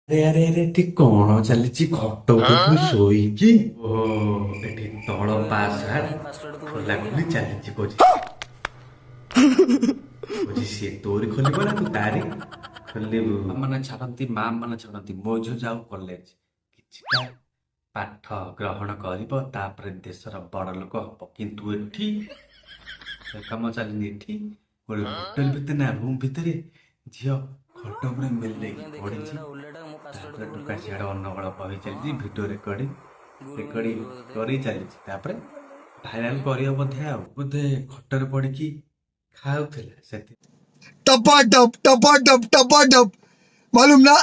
ଆରେ ଆରେ ଆରେ ଏଠି କଣ ଚାଲିଛି ଖଟ ଉପରେ ଶୋଇକି ଓ ଏଠି ତଳ ପାସୱାର୍ଡ ଖୋଲା ଖୋଲି ଚାଲିଛି କହୁଛି ସିଏ ତୋରି ଖୋଲିବ ନା ତୁ ତାରି ଖୋଲିବୁ ମାନେ ଛାଡନ୍ତି ମା ମାନେ ଛାଡନ୍ତି ମୋ ଝିଅ ଯାଉ କଲେଜ କିଛିଟା ପାଠ ଗ୍ରହଣ କରିବ ତାପରେ ଦେଶର ବଡ ଲୋକ ହବ କିନ୍ତୁ ଏଠି ସେ କାମ ଚାଲିନି ଏଠି ଗୋଟେ ହୋଟେଲ ଭିତରେ ନା ରୁମ୍ ଭିତରେ ଝିଅ ଖଟ ଉପରେ ମେଲେଇକି ପଡିଛି ତାପରେ ଟୋକା ସିଆଡେ ଅନଗଳ ବହି ଚାଲିଛି ଭିଡିଓ ରେକର୍ଡିଂ କରି ଚାଲିଛି ତାପରେ ଭାଇରାଲ କରିବ ବୋଧେ ଆଉ ବୋଧେ ଖଟରେ ପଡିକି ଖାଉଥିଲା टपाटप टपाटप टपाटप मालूम ना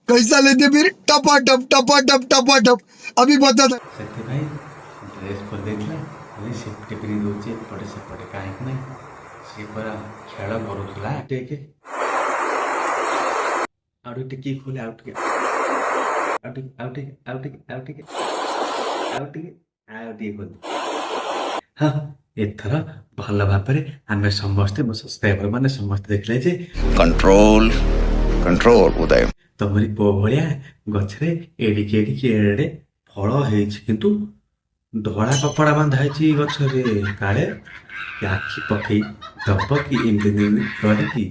कैसा लेते फिर टपाटप टपाटप टपाटप अभी बता था ସେଥିପାଇଁ ଡ୍ରେସ୍ ଖୋଲି ଦେଇଥିଲା ଖାଲି ସେଫ୍ଟି ପିନ୍ଧି ଦଉଛି ଏପଟେ ସେପଟେ କାହିଁକି ନା ସିଏ ପରା ଖେଳ କରୁଥିଲା ଟିକେ ଆଉ ଟିକେ ଟିକେ ଖୋଲି ଆଉ ଟିକେ ଆଉ ଟିକେ ଆଉ ଟିକେ ଆଉ ଟିକେ ଆଉ ଟିକେ ଆଉ ଟିକେ ଆଉ ଟିକେ ଖୋଲି ହଁ ଏଥର ଭଲ ଭାବରେ ଆମେ ସମସ୍ତେ ମୋ ସବସ୍କ୍ରାଇବର ମାନେ ସମସ୍ତେ ଦେଖିଲେ ଯେ कंट्रोल कंट्रोल उदय ତମରି ପୁଅ ଭଳିଆ ଗଛରେ ଏଡିକି ଏଡିକି ଏଡେ ଫଳ ହେଇଛି କିନ୍ତୁ ଧଳା କପଡା ବାନ୍ଧା ହେଇଛି ଗଛରେ କାଳେ କି ଆଖି ପକେଇ ଦବ କି ଏମିତି ଏମିତି କରିକି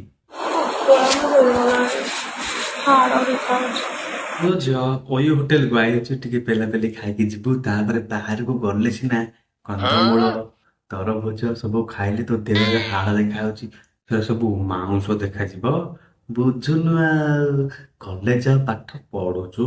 ମୋ ଝିଅ ଓୟୁ ହୋଟେଲକୁ ଆଇଛୁ ଟିକେ ପେଲାପେଲି ଖାଇକି ଯିବୁ ତାପରେ ବାହାରକୁ ଗଲେ ସିନା କନ୍ଧମୂଳ ତରଭୁଜ ସବୁ ଖାଇଲେ ତୋ ଦେହରେ ହାଡ଼ ଦେଖାଯାଉଛି ସେ ସବୁ ମାଉଁସ ଦେଖାଯିବ ବୁଝୁନୁ ଆଉ କଲେଜ ପାଠ ପଢୁଛୁ